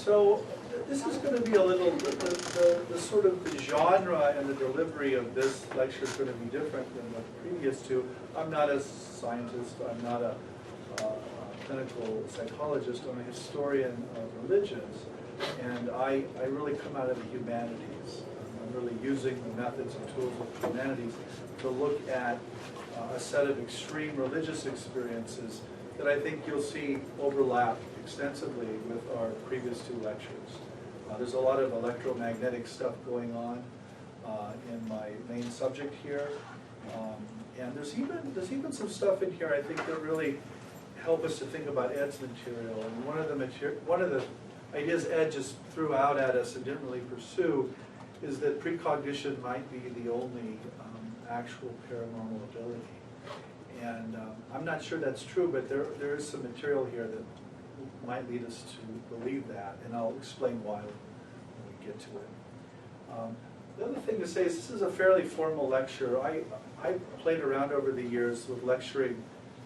So this is going to be a little, the sort of the genre and the delivery of this lecture is going to be different than the previous two. I'm not a scientist, I'm not a clinical psychologist, I'm a historian of religions, and I really come out of the humanities. I'm really using the methods and tools of the humanities to look at a set of extreme religious experiences that I think you'll see overlap extensively with our previous two lectures. There's a lot of electromagnetic stuff going on in my main subject here, and there's even some stuff in here I think that really help us to think about Ed's material. And one of the ideas Ed just threw out at us and didn't really pursue is that precognition might be the only actual paranormal ability. And I'm not sure that's true, but there is some material here that might lead us to believe that, and I'll explain why when we get to it. The other thing to say is this is a fairly formal lecture. I played around over the years with lecturing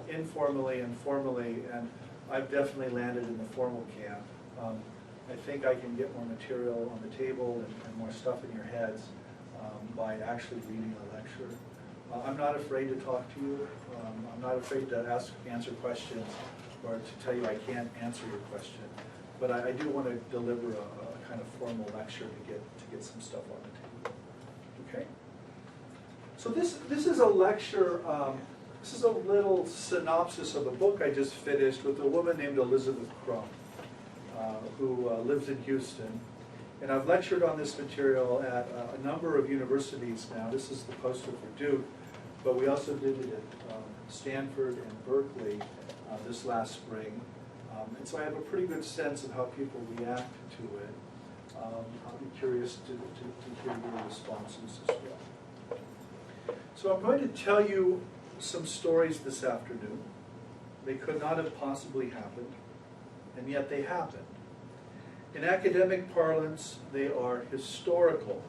informally and formally, and I've definitely landed in the formal camp. I think I can get more material on the table and more stuff in your heads by actually reading a lecture. I'm not afraid to talk to you. I'm not afraid to answer questions or to tell you I can't answer your question. But I do want to deliver a kind of formal lecture to get some stuff on the table. Okay? So this is a lecture, this is a little synopsis of a book I just finished with a woman named Elizabeth Crum, who lives in Houston. And I've lectured on this material at a number of universities now. This is the poster for Duke, but we also did it at Stanford and Berkeley this last spring. And so I have a pretty good sense of how people react to it. I'll be curious to hear your responses as well. So I'm going to tell you some stories this afternoon. They could not have possibly happened, and yet they happened. In academic parlance, they are historical.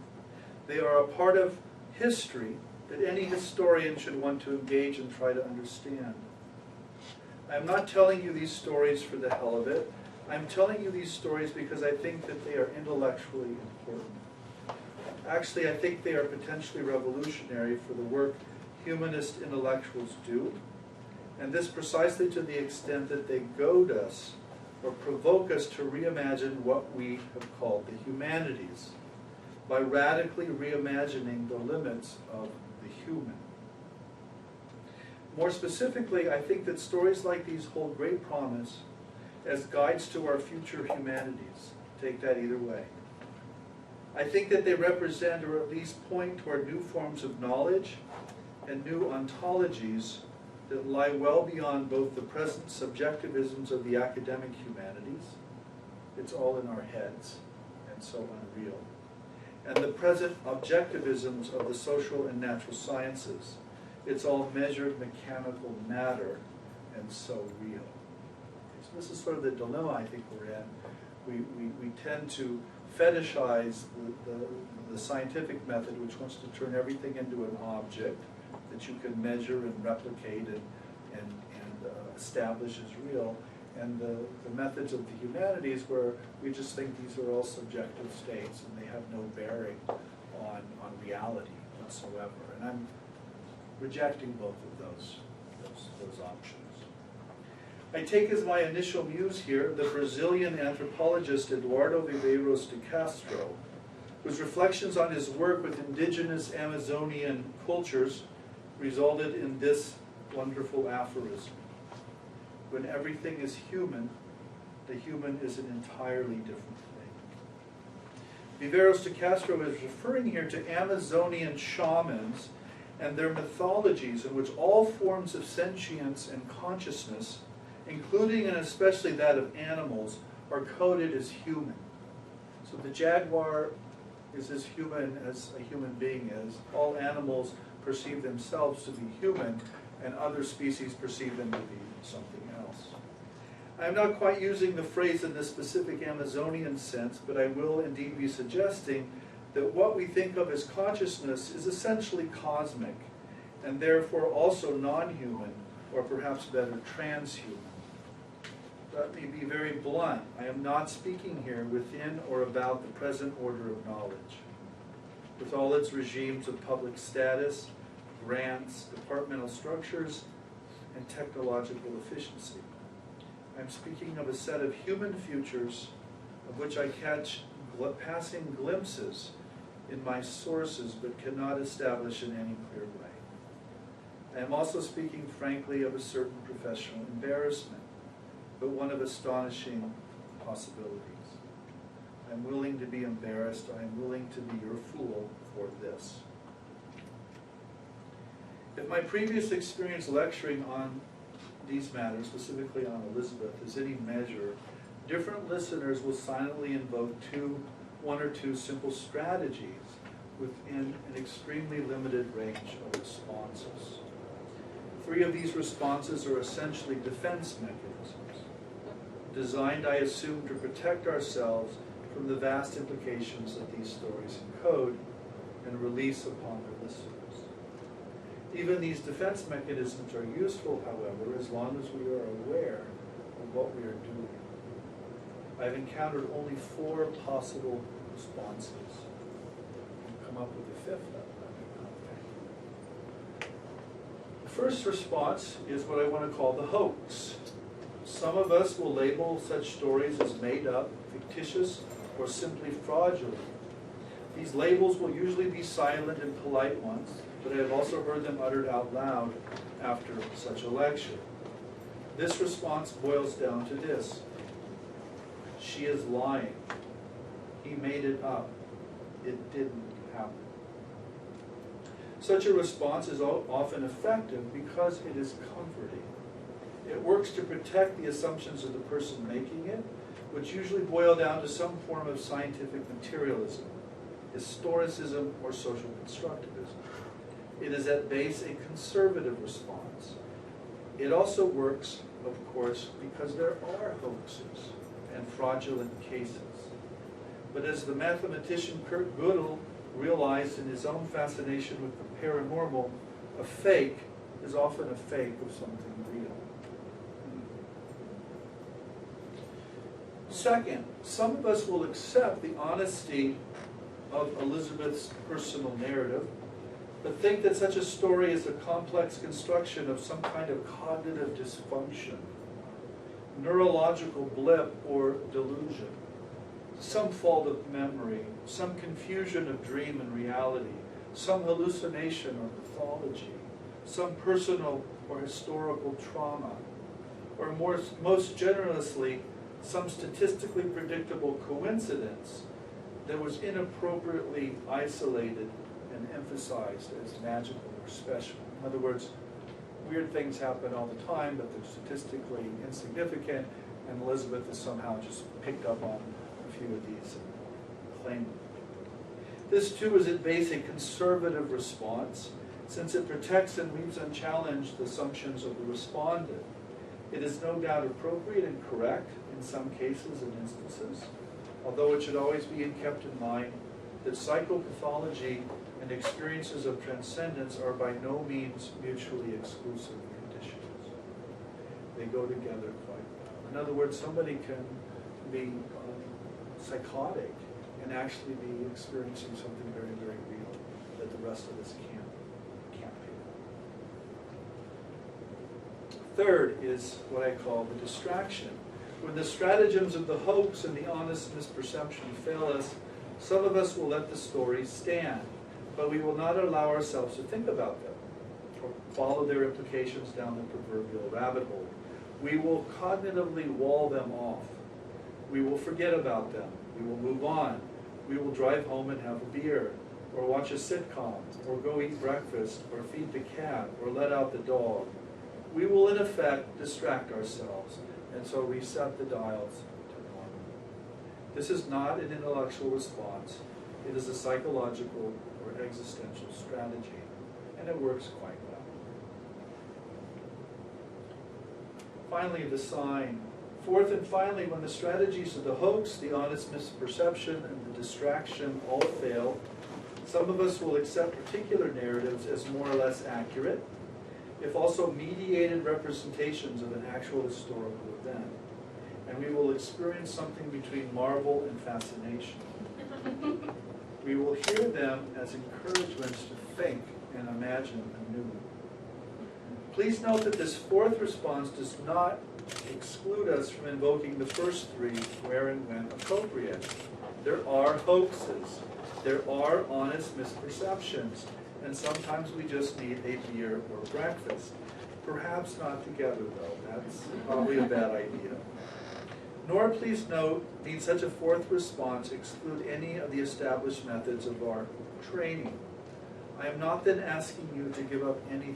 They are a part of history that any historian should want to engage and try to understand. I'm not telling you these stories for the hell of it. I'm telling you these stories because I think that they are intellectually important. Actually, I think they are potentially revolutionary for the work humanist intellectuals do, and this precisely to the extent that they goad us or provoke us to reimagine what we have called the humanities by radically reimagining the limits of the human. More specifically, I think that stories like these hold great promise as guides to our future humanities. Take that either way. I think that they represent, or at least point toward, new forms of knowledge and new ontologies that lie well beyond both the present subjectivisms of the academic humanities, it's all in our heads and so unreal, and the present objectivisms of the social and natural sciences, it's all measured mechanical matter and so real. So this is sort of the dilemma I think we're in. We tend to fetishize the scientific method, which wants to turn everything into an object that you can measure and replicate and establish as real, and the methods of the humanities where we just think these are all subjective states and they have no bearing on reality whatsoever. And I'm rejecting both of those options. I take as my initial muse here the Brazilian anthropologist Eduardo Viveiros de Castro, whose reflections on his work with indigenous Amazonian cultures resulted in this wonderful aphorism. When everything is human, the human is an entirely different thing. Viveiros de Castro is referring here to Amazonian shamans and their mythologies in which all forms of sentience and consciousness, including and especially that of animals, are coded as human. So the jaguar is as human as a human being is. All animals perceive themselves to be human, and other species perceive them to be something else. I'm not quite using the phrase in the specific Amazonian sense, but I will indeed be suggesting that what we think of as consciousness is essentially cosmic, and therefore also non-human, or perhaps better, transhuman. let me be very blunt. I am not speaking here within or about the present order of knowledge, with all its regimes of public status, grants, departmental structures, and technological efficiency. I am speaking of a set of human futures of which I catch passing glimpses in my sources but cannot establish in any clear way. I am also speaking frankly of a certain professional embarrassment, but one of astonishing possibilities. I am willing to be embarrassed. I am willing to be your fool for this. If my previous experience lecturing on these matters, specifically on Elizabeth, is any measure, different listeners will silently invoke one or two simple strategies within an extremely limited range of responses. 3 of these responses are essentially defense mechanisms, designed, I assume, to protect ourselves from the vast implications that these stories encode and release upon the listeners. Even these defense mechanisms are useful, however, as long as we are aware of what we are doing. I've encountered only 4 possible responses. I'll come up with a 5th of them. The first response is what I want to call the hoax. Some of us will label such stories as made up, fictitious, or simply fraudulent. These labels will usually be silent and polite ones, but I have also heard them uttered out loud after such a lecture. This response boils down to this: she is lying. He made it up. It didn't happen. Such a response is often effective because it is comforting. It works to protect the assumptions of the person making it, which usually boil down to some form of scientific materialism, historicism, or social constructivism. It is at base a conservative response. It also works, of course, because there are hoaxes and fraudulent cases. But as the mathematician Kurt Gödel realized in his own fascination with the paranormal, a fake is often a fake of something real. Second, some of us will accept the honesty of Elizabeth's personal narrative, but think that such a story is a complex construction of some kind of cognitive dysfunction, neurological blip or delusion, some fault of memory, some confusion of dream and reality, some hallucination or mythology, some personal or historical trauma, or most generously, some statistically predictable coincidence that was inappropriately isolated and emphasized as magical or special. In other words, weird things happen all the time, but they're statistically insignificant, and Elizabeth has somehow just picked up on a few of these and claimed them. This too is at base a conservative response, since it protects and leaves unchallenged the assumptions of the respondent. It is no doubt appropriate and correct in some cases and instances, although it should always be kept in mind that psychopathology and experiences of transcendence are by no means mutually exclusive conditions. They go together quite well. In other words, somebody can be psychotic and actually be experiencing something very, very real that the rest of us can't pick up. Third is what I call the distraction. When the stratagems of the hoax and the honest misperception fail us, some of us will let the story stand, but we will not allow ourselves to think about them or follow their implications down the proverbial rabbit hole. We will cognitively wall them off. We will forget about them. We will move on. We will drive home and have a beer, or watch a sitcom, or go eat breakfast, or feed the cat, or let out the dog. We will, in effect, distract ourselves, and so reset the dials to normal. This is not an intellectual response. It is a psychological or existential strategy, and it works quite well. Finally, the sign. Fourth and finally, when the strategies of the hoax, the honest misperception, and the distraction all fail, some of us will accept particular narratives as more or less accurate, if also mediated representations of an actual historical event. and we will experience something between marvel and fascination. We will hear them as encouragements to think and imagine anew. Please note that this fourth response does not exclude us from invoking the first three where and when appropriate. There are hoaxes. There are honest misperceptions. And sometimes we just need a beer or breakfast. Perhaps not together, though. That's probably a bad idea. Nor, please note, need such a fourth response exclude any of the established methods of our training. I am not then asking you to give up anything.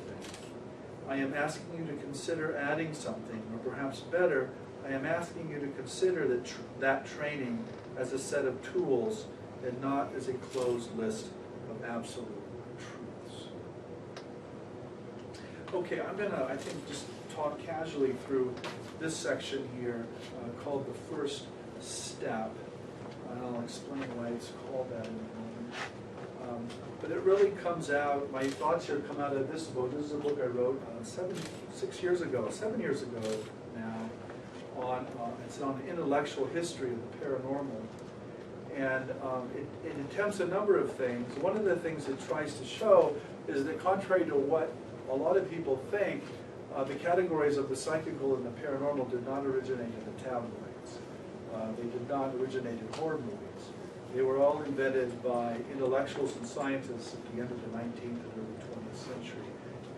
I am asking you to consider adding something, or perhaps better, I am asking you to consider that training as a set of tools and not as a closed list of absolute truths. Okay, I'm going to, I think, just talk casually through this section here called the first step. And I'll explain why it's called that in a moment. But it really comes out, my thoughts here come out of this book. This is a book I wrote 7 years ago now, it's on intellectual history of the paranormal. And it attempts a number of things. One of the things it tries to show is that contrary to what a lot of people think, the categories of the psychical and the paranormal did not originate in the tabloids. They did not originate in horror movies. They were all invented by intellectuals and scientists at the end of the 19th and early 20th century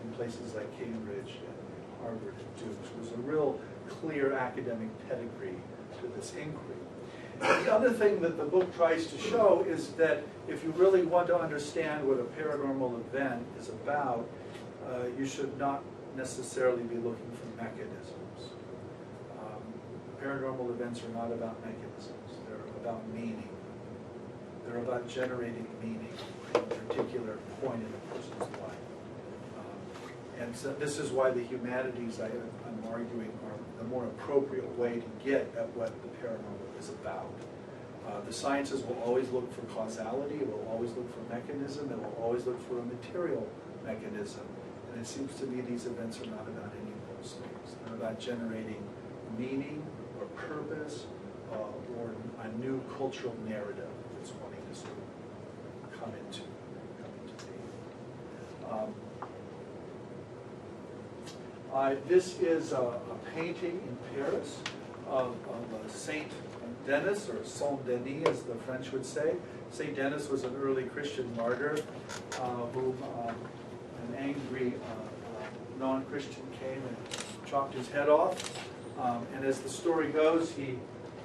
in places like Cambridge and Harvard and Duke. So there's a real clear academic pedigree to this inquiry. And the other thing that the book tries to show is that if you really want to understand what a paranormal event is about, you should not necessarily be looking for mechanisms. Paranormal events are not about mechanisms. They're about meaning. They're about generating meaning at a particular point in a person's life. And so this is why the humanities, I'm arguing, are the more appropriate way to get at what the paranormal is about. The sciences will always look for causality, it will always look for mechanism, it will always look for a material mechanism. And it seems to me these events are not about any of those things. They're about generating meaning or purpose or a new cultural narrative that's wanting to sort of come into being. This is a painting in Paris of St. Denis, or St. Denis as the French would say. St. Denis was an early Christian martyr whom an angry non-Christian came and chopped his head off. And as the story goes, he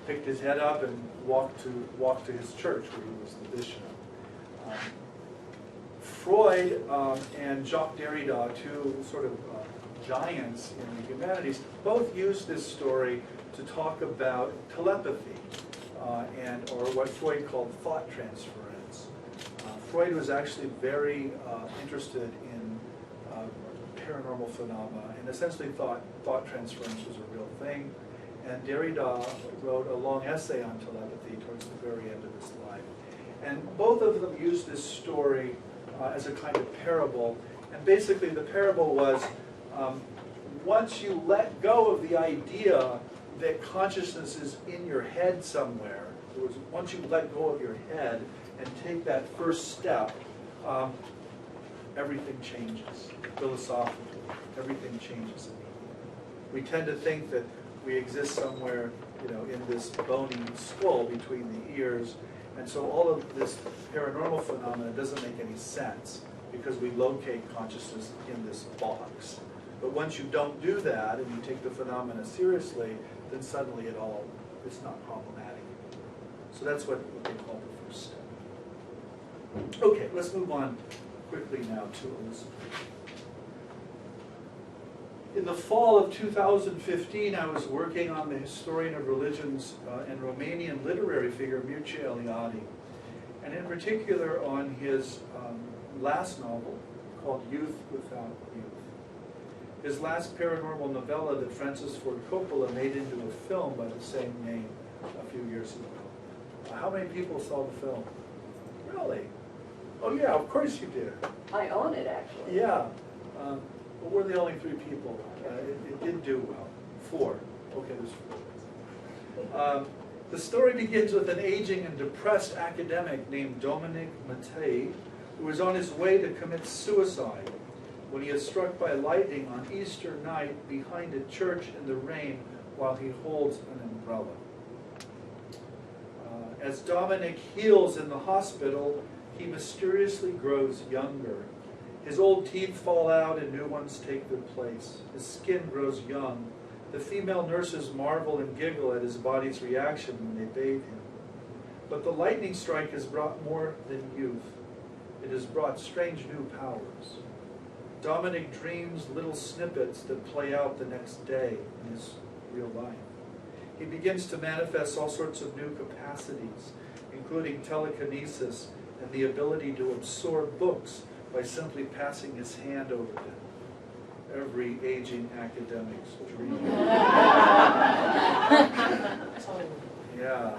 picked his head up and walked to his church where he was the bishop. Freud and Jacques Derrida, two sort of giants in the humanities, both used this story to talk about telepathy or what Freud called thought transference. Freud was actually very interested in paranormal phenomena and essentially thought thought transference was a real thing. And Derrida wrote a long essay on telepathy towards the very end of his life. And both of them used this story as a kind of parable. And basically the parable was, once you let go of the idea that consciousness is in your head somewhere, once you let go of your head and take that first step, everything changes. Philosophically, everything changes immediately. We tend to think that we exist somewhere, in this bony skull between the ears, and so all of this paranormal phenomena doesn't make any sense because we locate consciousness in this box. But once you don't do that and you take the phenomena seriously, then suddenly it's not problematic anymore. So that's what they call the first step. Okay, let's move on quickly now to Elizabeth. In the fall of 2015, I was working on the historian of religions and Romanian literary figure Mircea Eliade, and in particular on his last novel called Youth Without Youth. His last paranormal novella that Francis Ford Coppola made into a film by the same name a few years ago. How many people saw the film? Really? Oh yeah, of course you did. I own it, actually. Yeah. But we're the only 3 people. It did do well. 4. Okay, there's 4. The story begins with an aging and depressed academic named Dominic Mattei, who was on his way to commit suicide when he is struck by lightning on Easter night behind a church in the rain while he holds an umbrella. As Dominic heals in the hospital, he mysteriously grows younger. His old teeth fall out and new ones take their place. His skin grows young. The female nurses marvel and giggle at his body's reaction when they bathe him. But the lightning strike has brought more than youth. It has brought strange new powers. Dominic dreams little snippets that play out the next day in his real life. He begins to manifest all sorts of new capacities, including telekinesis and the ability to absorb books by simply passing his hand over them. Every aging academic's dream. Yeah,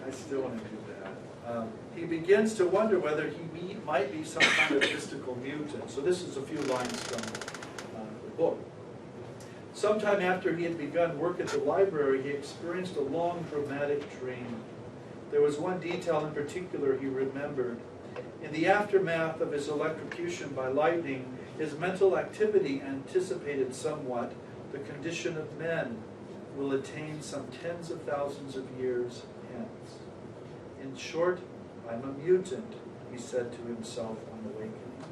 I still want to do that. He begins to wonder whether he might be some kind of mystical mutant. So this is a few lines from the book. Sometime after he had begun work at the library, he experienced a long, dramatic dream. There was one detail in particular he remembered. In the aftermath of his electrocution by lightning, his mental activity anticipated somewhat the condition of men will attain some tens of thousands of years hence. In short, I'm a mutant, he said to himself on awakening.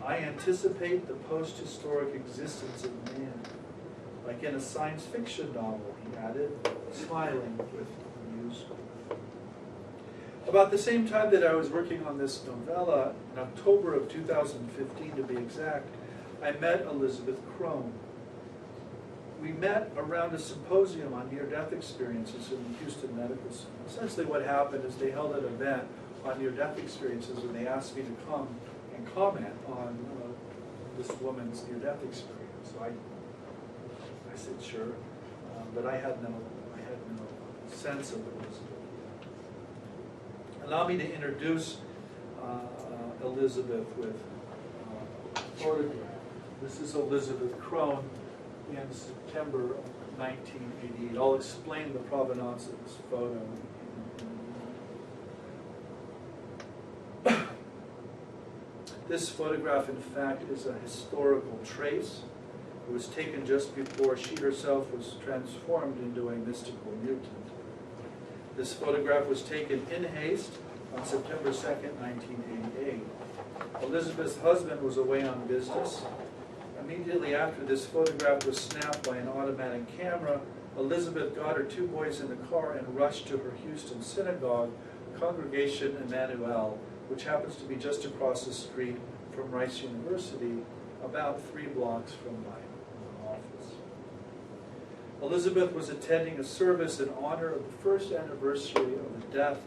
I anticipate the post-historic existence of man, like in a science fiction novel, he added, smiling with amusement. About the same time that I was working on this novella, in October of 2015 to be exact, I met Elizabeth Crone. We met around a symposium on near-death experiences in the Houston Medical Center. Essentially what happened is they held an event on near-death experiences and they asked me to come and comment on this woman's near-death experience. So I said sure, but I had no sense of Elizabeth. Allow me to introduce Elizabeth with a photograph. This is Elizabeth Crone in September of 1988. I'll explain the provenance of this photo. This photograph, in fact, is a historical trace. It was taken just before she herself was transformed into a mystical mutant. This photograph was taken in haste on September 2nd, 1988. Elizabeth's husband was away on business. Immediately after this photograph was snapped by an automatic camera, Elizabeth got her two boys in the car and rushed to her Houston synagogue, Congregation Emmanuel, which happens to be just across the street from Rice University, about 3 blocks from my office. Elizabeth was attending a service in honor of the first anniversary of the death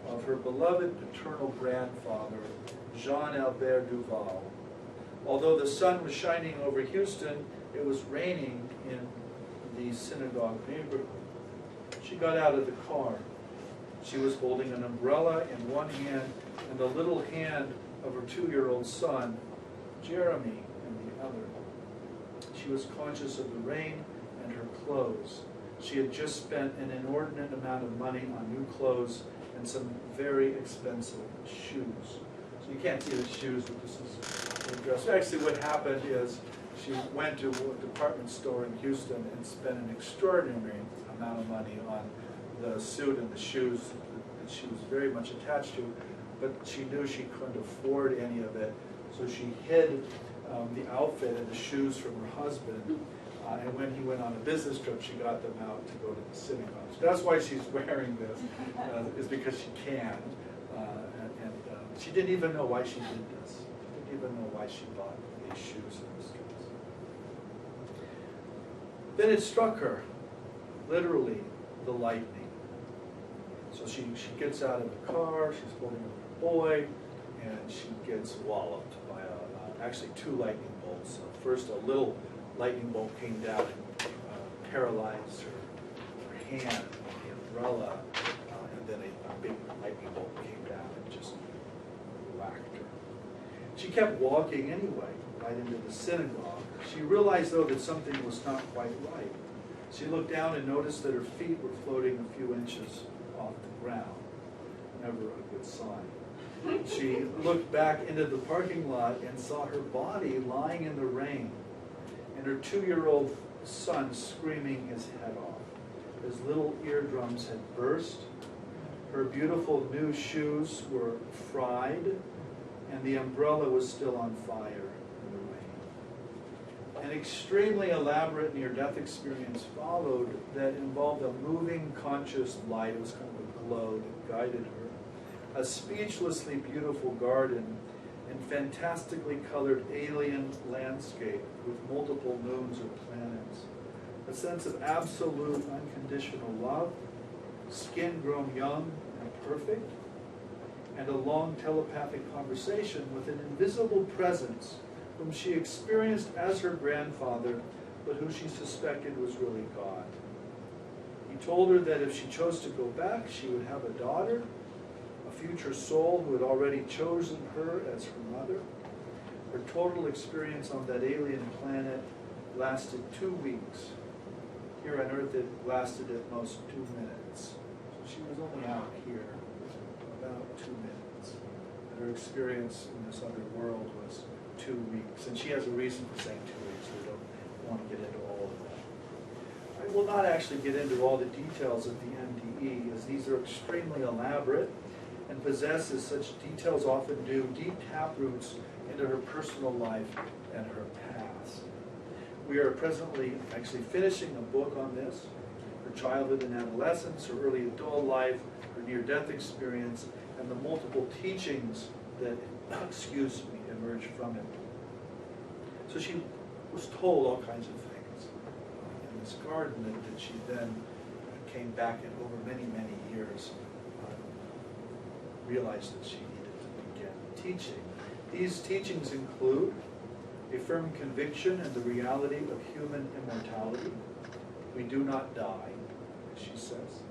of her beloved paternal grandfather, Jean-Albert Duval. Although the sun was shining over Houston, it was raining in the synagogue neighborhood. She got out of the car. She was holding an umbrella in one hand and the little hand of her 2-year-old son, Jeremy, in the other. She was conscious of the rain and her clothes. She had just spent an inordinate amount of money on new clothes and some very expensive shoes. So you can't see the shoes, but this is the dress. Actually, what happened is she went to a department store in Houston and spent an extraordinary amount of money on the suit and the shoes that she was very much attached to, but she knew she couldn't afford any of it, so she hid the outfit and the shoes from her husband, and when he went on a business trip, she got them out to go to the synagogue. So that's why she's wearing this, is because she can, and she didn't even know why she did this. She didn't even know why she bought these shoes and this dress. Then it struck her, literally, the lightning. So she gets out of the car, she's holding her boy, and she gets walloped by actually 2 lightning bolts. First, a little lightning bolt came down and paralyzed her hand, the umbrella, and then a big lightning bolt came down and just whacked her. She kept walking anyway, right into the synagogue. She realized, though, that something was not quite right. She looked down and noticed that her feet were floating a few inches off the ground. Never a good sign. She looked back into the parking lot and saw her body lying in the rain, and her 2-year-old son screaming his head off. His little eardrums had burst, her beautiful new shoes were fried, and the umbrella was still on fire in the rain. An extremely elaborate near-death experience followed that involved a moving conscious light. It was kind of a glow that guided her, a speechlessly beautiful garden, and fantastically colored alien landscape with multiple moons or planets. A sense of absolute unconditional love, skin grown young and perfect, and a long telepathic conversation with an invisible presence whom she experienced as her grandfather, but who she suspected was really God. He told her that if she chose to go back, she would have a daughter, a future soul who had already chosen her as her mother. Her total experience on that alien planet lasted 2 weeks. Here on Earth it lasted at most 2 minutes. So she was only out here about 2 minutes. And her experience in this other world was 2 weeks. And she has a reason for saying 2 weeks, so we don't want to get into all of that. I will not actually get into all the details of the MDE, as these are extremely elaborate and possess, as such details often do, deep taproots into her personal life and her past. We are presently actually finishing a book on this, her childhood and adolescence, her early adult life, her near-death experience, and the multiple teachings that, emerged from it. So she was told all kinds of things in this garden that she then came back and over many, many years realized that she needed to begin teaching. These teachings include a firm conviction in the reality of human immortality. We do not die, as she says.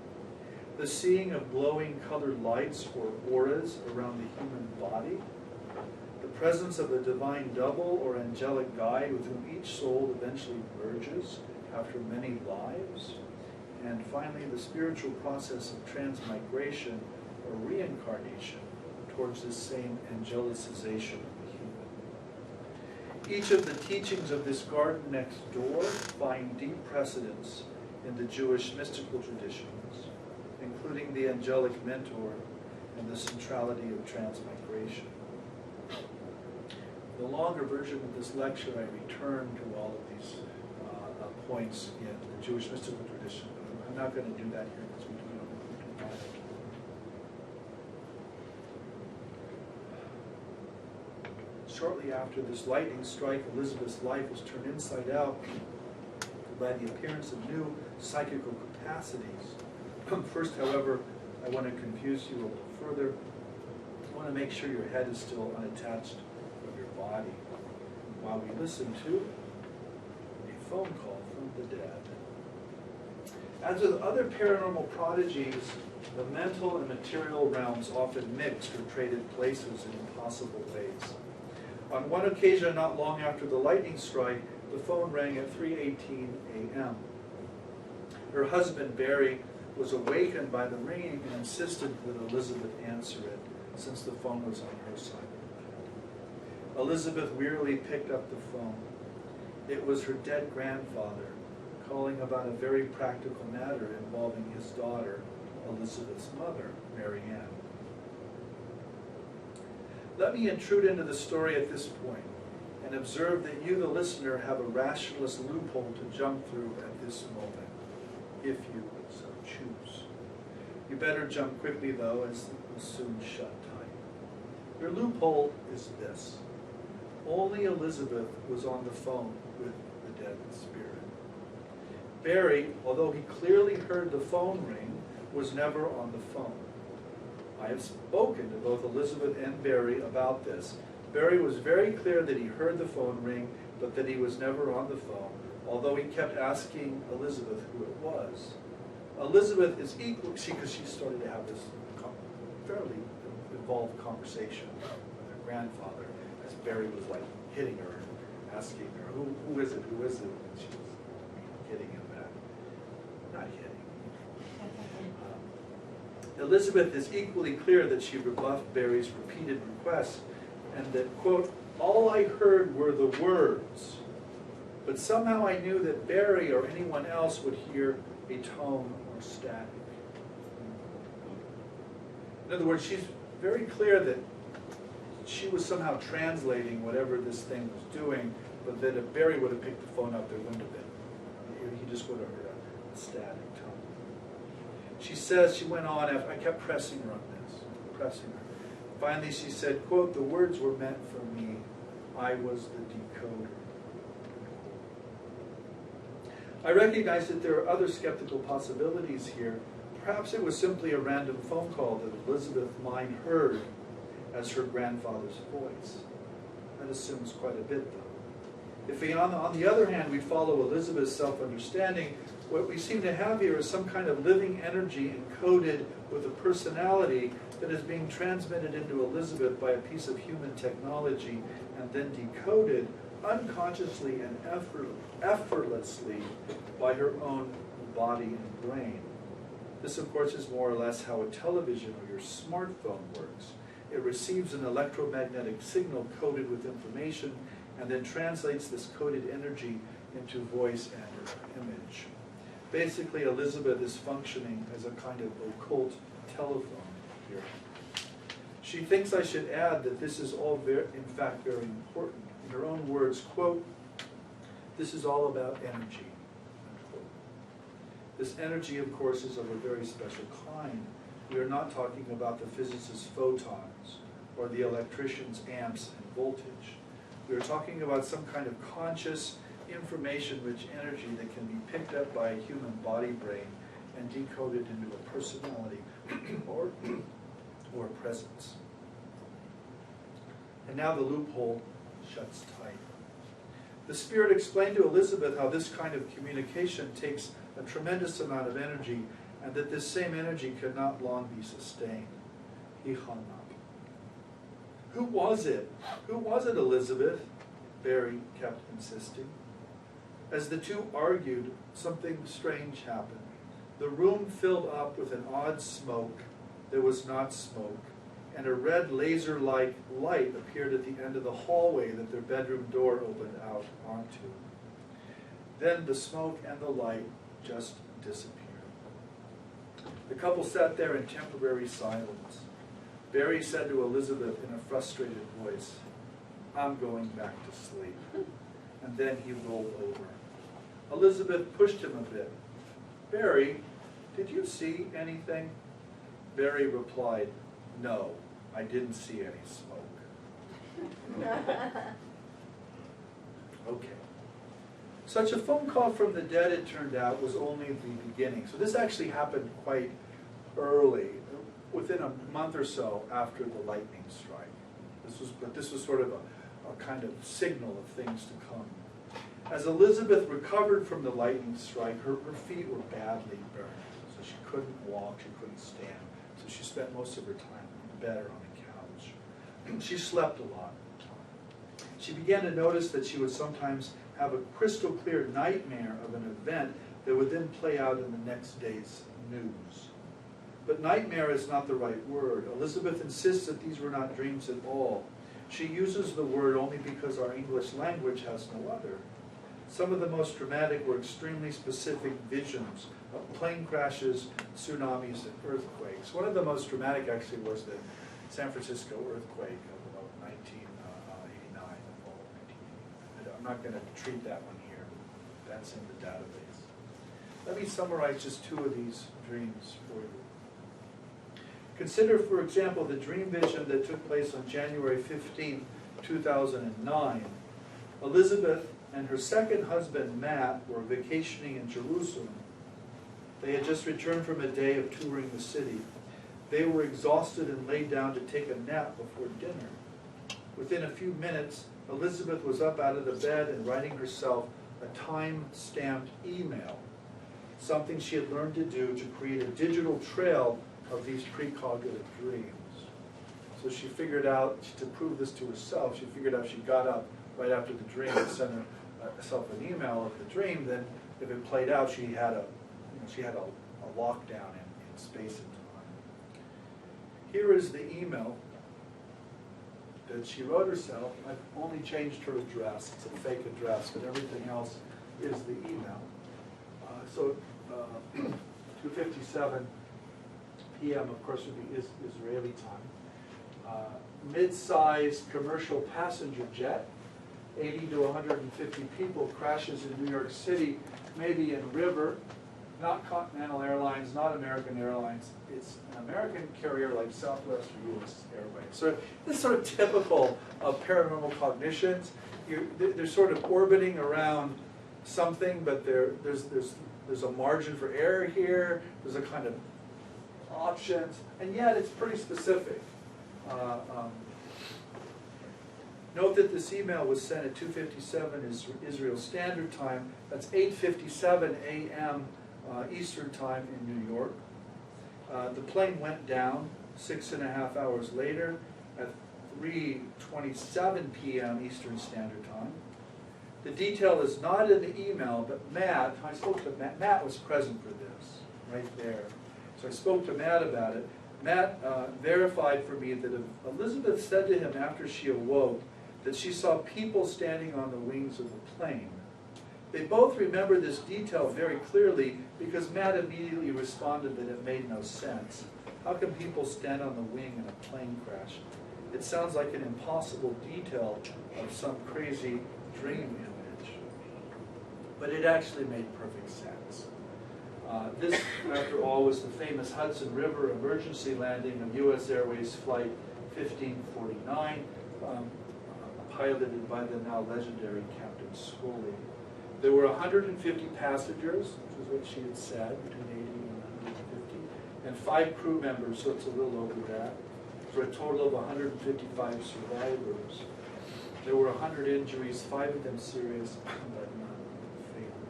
The seeing of glowing colored lights or auras around the human body. The presence of a divine double or angelic guide with whom each soul eventually merges after many lives. And finally, the spiritual process of transmigration or reincarnation towards this same angelicization of the human. Each of the teachings of this garden next door find deep precedence in the Jewish mystical traditions, including the angelic mentor and the centrality of transmigration. The longer version of this lecture, I return to all of these points in the Jewish mystical tradition. I'm not going to do that here because we don't have it. Shortly after this lightning strike, Elizabeth's life was turned inside out by the appearance of new psychical capacities. First, however, I want to confuse you a little further. I want to make sure your head is still unattached of your body while we listen to a phone call from the dead. As with other paranormal prodigies, the mental and material realms often mixed or traded places in impossible ways. On one occasion, not long after the lightning strike, the phone rang at 3:18 a.m. Her husband, Barry, was awakened by the ringing and insisted that Elizabeth answer it, since the phone was on her side of the bed. Elizabeth wearily picked up the phone. It was her dead grandfather calling about a very practical matter involving his daughter, Elizabeth's mother, Mary Ann. Let me intrude into the story at this point and observe that you, the listener, have a rationalist loophole to jump through at this moment, if you so choose. You better jump quickly, though, as it will soon shut tight. Your loophole is this. Only Elizabeth was on the phone with the dead spirit. Barry, although he clearly heard the phone ring, was never on the phone. I have spoken to both Elizabeth and Barry about this. Barry was very clear that he heard the phone ring, but that he was never on the phone, although he kept asking Elizabeth who it was. Elizabeth is equal, because she started to have this fairly involved conversation with her grandfather, as Barry was like hitting her, asking her, who is it, and she was hitting him back. Not kidding. Elizabeth is equally clear that she rebuffed Barry's repeated requests and that, quote, all I heard were the words, but somehow I knew that Barry or anyone else would hear a tone or static. In other words, she's very clear that she was somehow translating whatever this thing was doing, but that if Barry would have picked the phone up, there wouldn't have been. He just would have heard a static tone. She says, she went on, I kept pressing her on this, pressing her. Finally she said, quote, the words were meant for me. I was the decoder. I recognize that there are other skeptical possibilities here. Perhaps it was simply a random phone call that Elizabeth Mine heard as her grandfather's voice. That assumes quite a bit, though. If we, on the other hand, we follow Elizabeth's self-understanding, what we seem to have here is some kind of living energy encoded with a personality that is being transmitted into Elizabeth by a piece of human technology and then decoded unconsciously and effortlessly by her own body and brain. This, of course, is more or less how a television or your smartphone works. It receives an electromagnetic signal coded with information and then translates this coded energy into voice and image. Basically, Elizabeth is functioning as a kind of occult telephone here. She thinks I should add that this is all in fact very important. In her own words, quote, this is all about energy, unquote. This energy, of course, is of a very special kind. We are not talking about the physicist's photons or the electrician's amps and voltage. We are talking about some kind of conscious, information-rich energy that can be picked up by a human body brain and decoded into a personality or presence. And now the loophole shuts tight. The Spirit explained to Elizabeth how this kind of communication takes a tremendous amount of energy and that this same energy could not long be sustained. He hung up. Who was it? Who was it, Elizabeth? Barry kept insisting. As the two argued, something strange happened. The room filled up with an odd smoke that was not smoke, and a red laser-like light appeared at the end of the hallway that their bedroom door opened out onto. Then the smoke and the light just disappeared. The couple sat there in temporary silence. Barry said to Elizabeth in a frustrated voice, I'm going back to sleep. And then he rolled over. Elizabeth pushed him a bit. Barry, did you see anything? Barry replied, no, I didn't see any smoke. Okay. Such a phone call from the dead, it turned out, was only the beginning. So this actually happened quite early, within a month or so after the lightning strike. This was sort of a kind of signal of things to come. As Elizabeth recovered from the lightning strike, her feet were badly burned. So she couldn't walk, she couldn't stand. So she spent most of her time in bed or on the couch. She slept a lot. She began to notice that she would sometimes have a crystal clear nightmare of an event that would then play out in the next day's news. But nightmare is not the right word. Elizabeth insists that these were not dreams at all. She uses the word only because our English language has no other. Some of the most dramatic were extremely specific visions of plane crashes, tsunamis, and earthquakes. One of the most dramatic actually was the San Francisco earthquake of 1989, the fall of 1989. I'm not going to treat that one here. That's in the database. Let me summarize just two of these dreams for you. Consider, for example, the dream vision that took place on January 15, 2009. Elizabeth and her second husband, Matt, were vacationing in Jerusalem. They had just returned from a day of touring the city. They were exhausted and laid down to take a nap before dinner. Within a few minutes, Elizabeth was up out of the bed and writing herself a time-stamped email, something she had learned to do to create a digital trail of these precognitive dreams. So she figured out, to prove this to herself, she figured out she got up right after the dream and sent herself an email of the dream. Then if it played out, she had a she had a lockdown in space and time. Here is the email that she wrote herself. I've only changed her address. It's a fake address, but everything else is the email. 2:57 p.m. of course would be Israeli time. Mid-sized commercial passenger jet, 80 to 150 people, crashes in New York City, maybe in River, not Continental Airlines, not American Airlines. It's an American carrier like Southwest or U.S. Airways. So this is sort of typical of paranormal cognitions. They're sort of orbiting around something, but there's a margin for error here. There's a kind of options, and yet it's pretty specific. Note that this email was sent at 2:57 Israel Standard Time. That's 8:57 a.m. Eastern Time in New York. The plane went down 6.5 hours later at 3:27 p.m. Eastern Standard Time. The detail is not in the email, but Matt, I spoke to Matt. Matt was present for this, right there. So I spoke to Matt about it. Matt verified for me that Elizabeth said to him after she awoke that she saw people standing on the wings of the plane. They both remember this detail very clearly because Matt immediately responded that it made no sense. How can people stand on the wing in a plane crash? It sounds like an impossible detail of some crazy dream image. But it actually made perfect sense. This, after all, was the famous Hudson River emergency landing of U.S. Airways Flight 1549, piloted by the now legendary Captain Scully. There were 150 passengers, which is what she had said, between 80 and 150, and 5 crew members, so it's a little over that, for a total of 155 survivors. There were 100 injuries, 5 of them serious, but none fatal.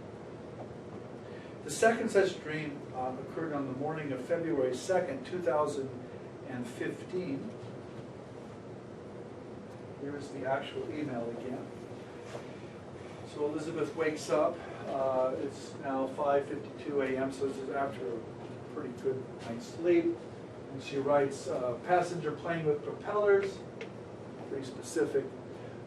The second such dream occurred on the morning of February 2nd, 2015. Here's the actual email again. So Elizabeth wakes up. It's now 5:52 a.m., so this is after a pretty good night's sleep. And she writes, passenger plane with propellers, pretty specific.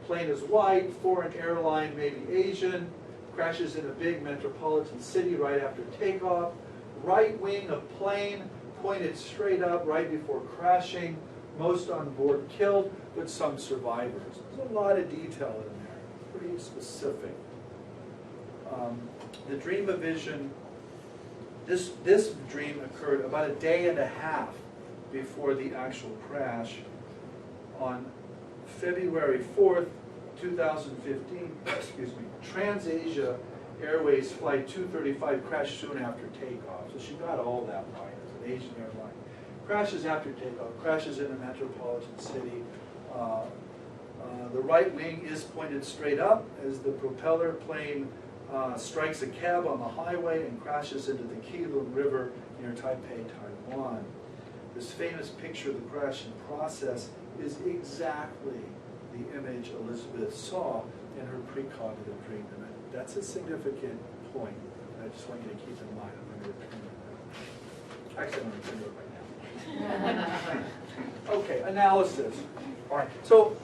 Plane is white, foreign airline, maybe Asian, crashes in a big metropolitan city right after takeoff. Right wing of plane pointed straight up right before crashing. Most on board killed, but some survivors. There's a lot of detail in there, pretty specific. The dream of vision, this dream occurred about a day and a half before the actual crash. On February 4th, 2015, excuse me, TransAsia Airways Flight 235 crashed soon after takeoff. So she got all that right. It's an Asian airline. Crashes after takeoff, crashes in a metropolitan city. The right wing is pointed straight up as the propeller plane strikes a cab on the highway and crashes into the Keelung River near Taipei, Taiwan. This famous picture of the crashing process is exactly the image Elizabeth saw in her precognitive dream. And that's a significant point. I just want you to keep in mind. I'm going to return to that. Actually, I'm going to return to it right now. Okay, analysis. All right. So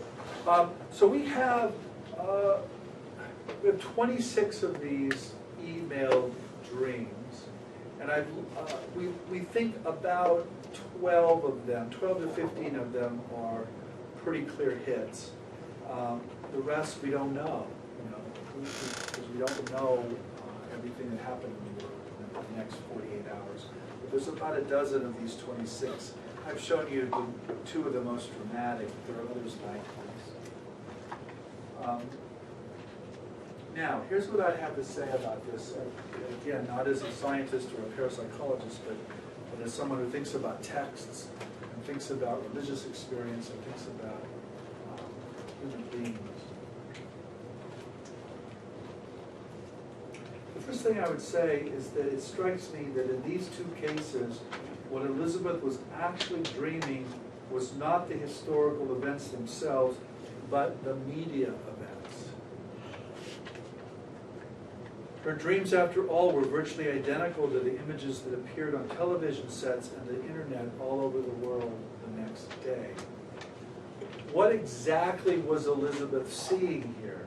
we have 26 of these emailed dreams, and we think about 12 of them, 12 to 15 of them are pretty clear hits. The rest we don't know, because we don't know everything that happened in the world in the next 48 hours. But there's about a dozen of these 26. I've shown you two of the most dramatic. There are others like this. Now, here's what I have to say about this. Again, not as a scientist or a parapsychologist, but as someone who thinks about texts and thinks about religious experience and thinks about human beings. The first thing I would say is that it strikes me that in these two cases, what Elizabeth was actually dreaming was not the historical events themselves, but the media events. Her dreams, after all, were virtually identical to the images that appeared on television sets and the internet all over the world the next day. What exactly was Elizabeth seeing here?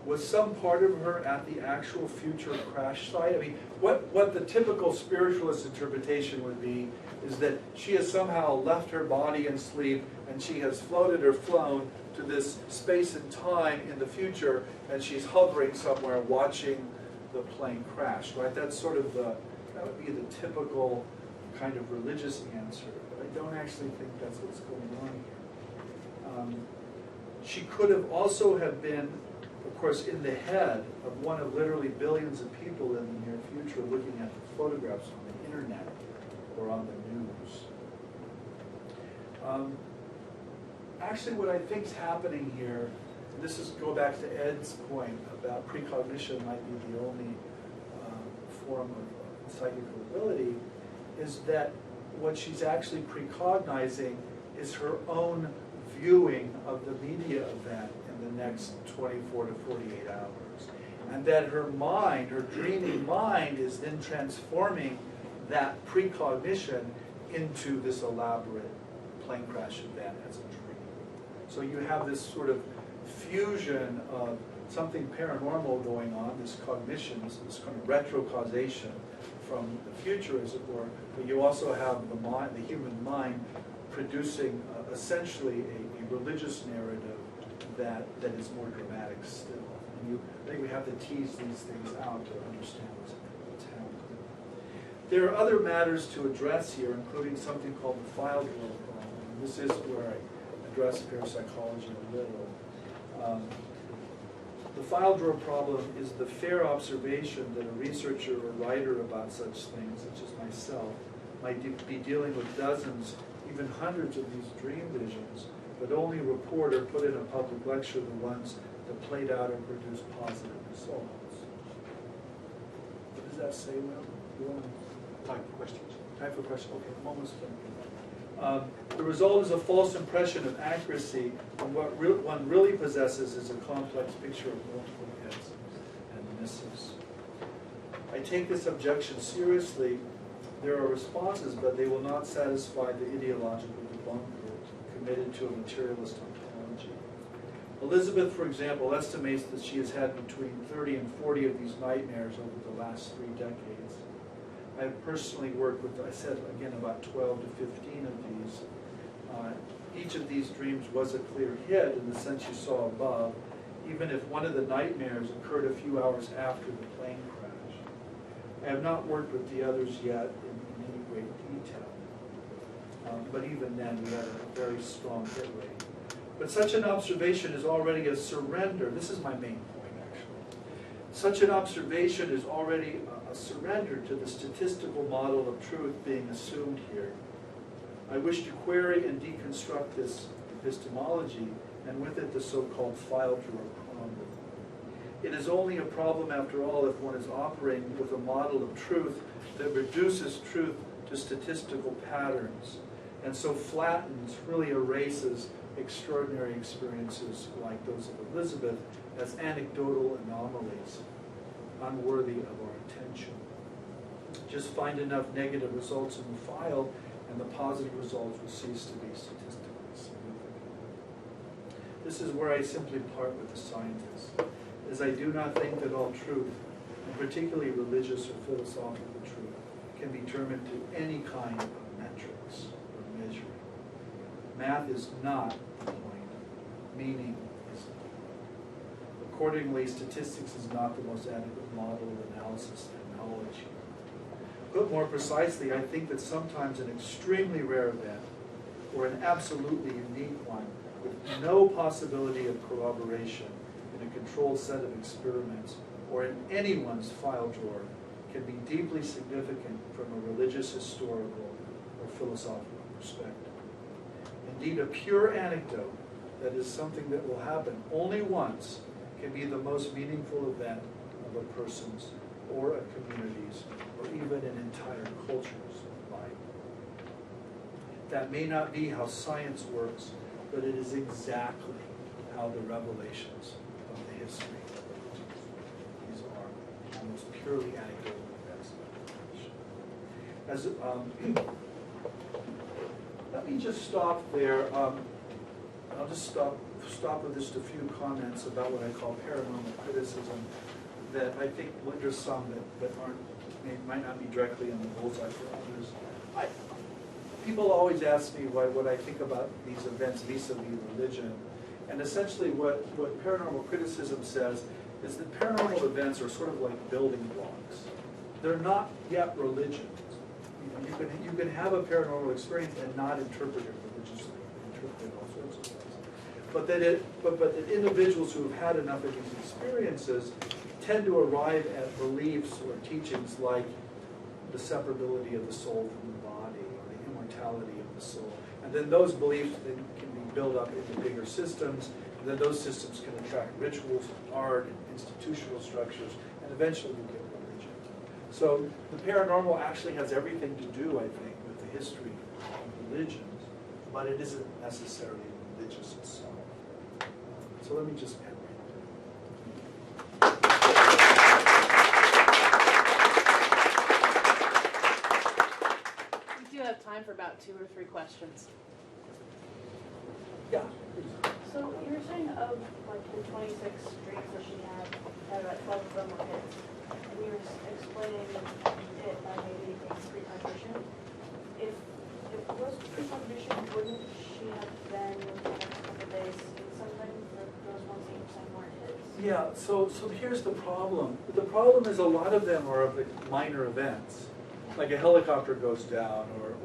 Was some part of her at the actual future crash site? I mean, what the typical spiritualist interpretation would be is that she has somehow left her body in sleep and she has floated or flown to this space and time in the future, and she's hovering somewhere watching the plane crash, right? That's sort of that would be the typical kind of religious answer, but I don't actually think that's what's going on here. She could have also have been, of course, in the head of one of literally billions of people in the near future looking at the photographs on the internet or on the news. Actually, what I think is happening here, and this is go back to Ed's point about precognition might be the only form of psychic ability, is that what she's actually precognizing is her own viewing of the media event in the next 24 to 48 hours. And that her mind, her dreaming mind, is then transforming that precognition into this elaborate plane crash event as a dream. So you have this sort of fusion of something paranormal going on, this cognition, this kind of retrocausation from the future, as it were, but you also have the mind, the human mind, producing essentially a religious narrative that is more dramatic still. And I think we have to tease these things out to understand what's happening. There are other matters to address here, including something called the file drawer problem. This is where I address parapsychology a little. The file drawer problem is the fair observation that a researcher or writer about such things, such as myself, might be dealing with dozens, even hundreds of these dream visions, but only report or put in a public lecture the ones that played out and produced positive results. What does that say, Will? Time for questions. Time for questions. Okay, I'm almost done. The result is a false impression of accuracy, and what one really possesses is a complex picture of multiple hits and misses. I take this objection seriously. There are responses, but they will not satisfy the ideological debunker committed to a materialist ontology. Elizabeth, for example, estimates that she has had between 30 and 40 of these nightmares over the last 3 decades. I have personally worked with, I said again, about 12 to 15 of these. Each of these dreams was a clear hit in the sense you saw above, even if one of the nightmares occurred a few hours after the plane crash. I have not worked with the others yet in any great detail, but even then we had a very strong hit rate. But such an observation is already a surrender. This is my main point, actually. Such an observation is already a surrender to the statistical model of truth being assumed here. I wish to query and deconstruct this epistemology, and with it the so-called file drawer problem. It is only a problem, after all, if one is operating with a model of truth that reduces truth to statistical patterns, and so flattens, really erases extraordinary experiences like those of Elizabeth as anecdotal anomalies, unworthy of our attention. Just find enough negative results in the file, and the positive results will cease to be statistically significant. This is where I simply part with the scientists, as I do not think that all truth, and particularly religious or philosophical truth, can be determined to any kind of metrics or measuring. Math is not the point. Meaning is the point. Accordingly, statistics is not the most adequate model of analysis and knowledge. Put more precisely, I think that sometimes an extremely rare event, or an absolutely unique one, with no possibility of corroboration in a controlled set of experiments, or in anyone's file drawer, can be deeply significant from a religious, historical, or philosophical perspective. Indeed, a pure anecdote, that is something that will happen only once, can be the most meaningful event of a person's or a community's or even an entire culture's life. That may not be how science works, but it is exactly how the revelations of the history of these are. purely anecdotal events. As, let me just stop there. I'll just stop with just a few comments about what I call paranormal criticism that I think wonder some that might not be directly in the bullseye for others. People always ask me what I think about these events vis-a-vis religion. And essentially what paranormal criticism says is that paranormal events are sort of like building blocks. They're not yet religions. You can have a paranormal experience and not interpret it religiously, interpret it all sorts of ways. But that individuals who have had enough of these experiences tend to arrive at beliefs or teachings like the separability of the soul from the body, or the immortality of the soul. And then those beliefs then can be built up into bigger systems, and then those systems can attract rituals, art, and institutional structures, and eventually you get religion. So the paranormal actually has everything to do, I think, with the history of religions, but it isn't necessarily religious itself. So let me just end right there. We do have time for about 2 or 3 questions. Yeah. So you were saying of like the 26 dreams that she had about 12 of them were hits. And you were explaining it by maybe being precognition. If it was precognition, wouldn't she have then, in the next couple of days, seen something that those ones that you were saying weren't hits? Yeah, so here's the problem. The problem is a lot of them are of the minor events. Like a helicopter goes down, or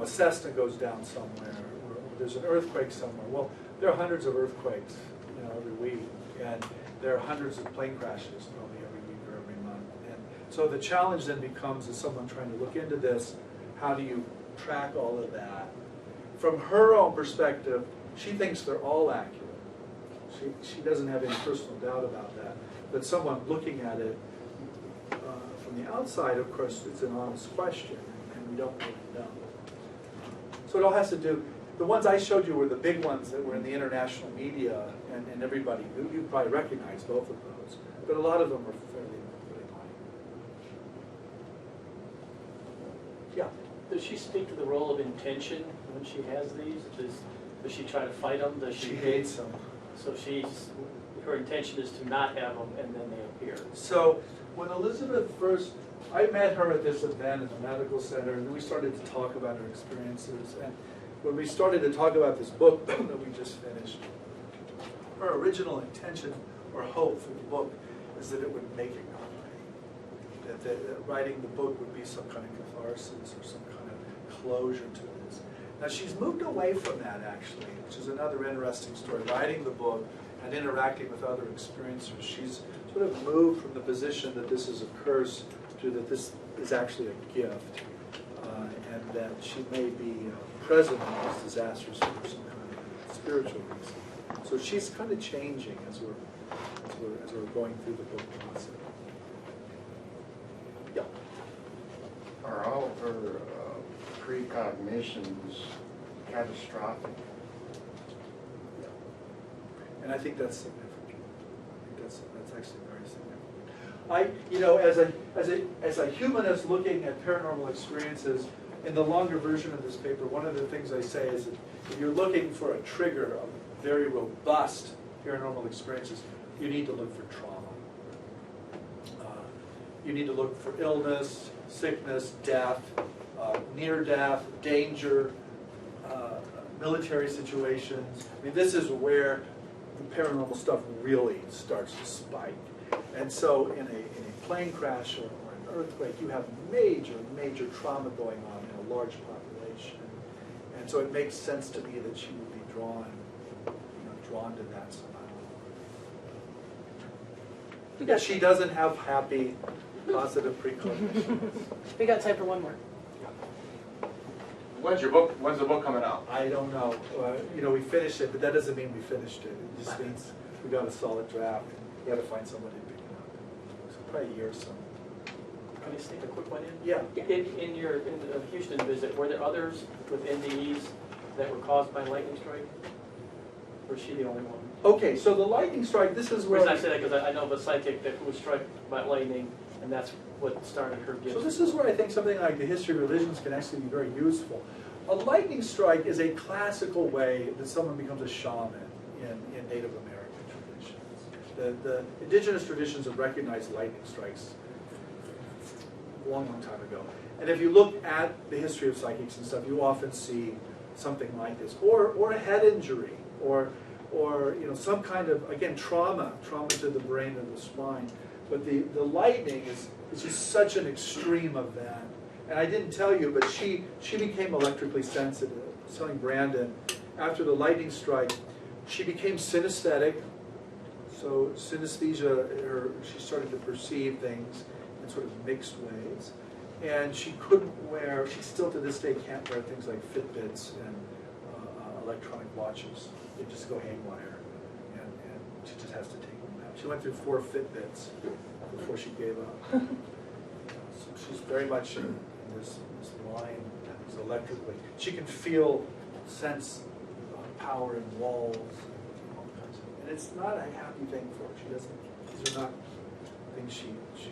a Cessna goes down somewhere, or there's an earthquake somewhere. Well, there are hundreds of earthquakes, every week, and there are hundreds of plane crashes probably every week or every month. And so the challenge then becomes, as someone trying to look into this, how do you track all of that? From her own perspective, she thinks they're all accurate. She doesn't have any personal doubt about that. But someone looking at it from the outside, of course, it's an honest question, and we don't really know. So it all has to do, the ones I showed you were the big ones that were in the international media, and everybody, you probably recognize both of those. But a lot of them are fairly minor. Yeah. Does she speak to the role of intention when she has these? Does she try to fight them? Does She hates them. So her intention is to not have them, and then they appear. So when Elizabeth first, I met her at this event at the medical center, and we started to talk about her experiences. And when we started to talk about this book that we just finished, her original intention or hope for the book is that it would make it go away. That writing the book would be some kind of catharsis or some kind of closure to this. Now she's moved away from that, actually, which is another interesting story. Writing the book and interacting with other experiencers, she's sort of moved from the position that this is a curse to that this is actually a gift, and that she may be present in these disasters for some kind of spiritual reason. So she's kind of changing as we're going through the book process. Yeah. Are all of her precognitions catastrophic? Yeah. And I think that's significant. I think that's actually very significant. As a humanist looking at paranormal experiences, in the longer version of this paper, one of the things I say is that if you're looking for a trigger of very robust paranormal experiences, you need to look for trauma. You need to look for illness, sickness, death, near death, danger, military situations. I mean, this is where the paranormal stuff really starts to spike. And so in a plane crash or an earthquake, you have major trauma going on in a large population. And so it makes sense to me that she would be drawn to that somehow. Yeah, she doesn't have happy, positive precognitions. We got time for one more. When's the book coming out? I don't know. We finished it, but that doesn't mean we finished it. It just means we got a solid draft. We got to find somebody to pick it up. So probably a year or so. Can I sneak a quick one in? Yeah. In the Houston visit, were there others with NDEs that were caused by lightning strike? Or was she the only one? Okay, so the lightning strike, this is The where. reason I say that, because I know of a psychic that was struck by lightning, and that's what started her gift. So this is where I think something like the history of religions can actually be very useful. A lightning strike is a classical way that someone becomes a shaman in Native American traditions. The indigenous traditions have recognized lightning strikes a long, long time ago. And if you look at the history of psychics and stuff, you often see something like this, or a head injury, or some kind of, again, trauma to the brain or the spine. But the lightning is just such an extreme event. And I didn't tell you, but she became electrically sensitive. I was telling Brandon, after the lightning strike, she became synesthetic. So synesthesia, she started to perceive things in sort of mixed ways. And she couldn't wear, she still to this day can't wear things like Fitbits and electronic watches. They just go haywire. And she just has to take them out. She went through 4 Fitbits before she gave up. So she's very much in this line that is electrically. She can feel, sense power in walls and all kinds of. And it's not a happy thing for her. She doesn't. These are not things she